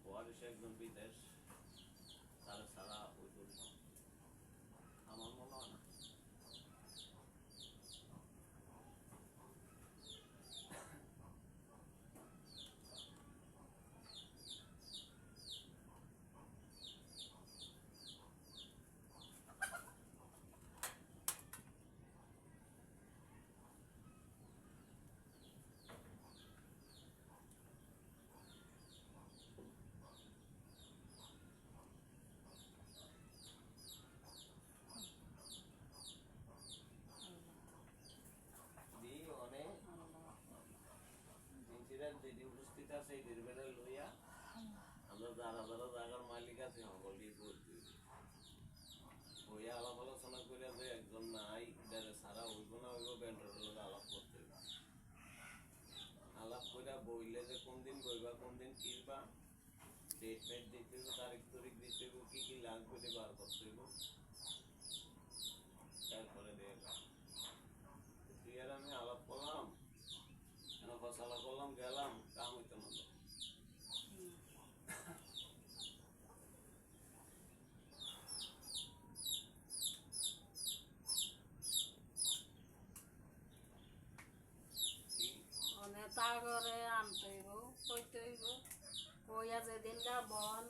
ওয়ারিশ একজন বিদেশ, তারা ছাড়া ওই জন্য আমার মনে হয় না। অনেক যেটি উপস্থিত আছে এই নির্বেলা লইয়া আমরা যারা যারা জায়গার মালিক আছে সকলকেই করতে হইয়া আলাপ আলোচনা করে যে একজন নাই যারা সারা হইব না হইব ব্যান্ডারের লোক আলাপ করতে আলাপ করে বইলে যে কোন দিন বইবা কোন দিন কিনবা ডেট মেট দিতে হইব তারিখ তারিখ দিতে হইব কি কি লাগবে বার করতে হইব তারপরে দেখবা তুই আর আমি আলাপ করলাম ফসলা করলাম গেলাম কাম হইতে না তারপরে আনতে হইব কইতে হইব কইয়া যেদিন গা বন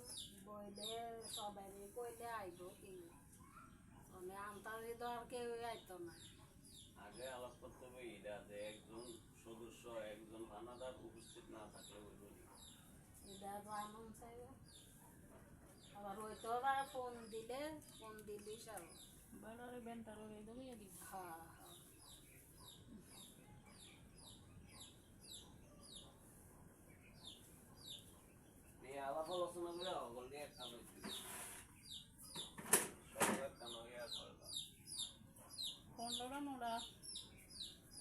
বইলে সবাই কইলে আইব কি মানে আনতে তো আর কেউ আইতো না। আগে আলাপ করতে হবে এটা যে একজন সদস্য একজন রানাদার উপস্থিত না থাকলে ওই বলি এটা তো আনন্দ চাইব আবার হইতো বা ফোন দিলি সব বাড়ারে বেন্টারে দমিয়ে দিব। হ্যাঁ হ্যাঁ আলাপ আলোচনা করে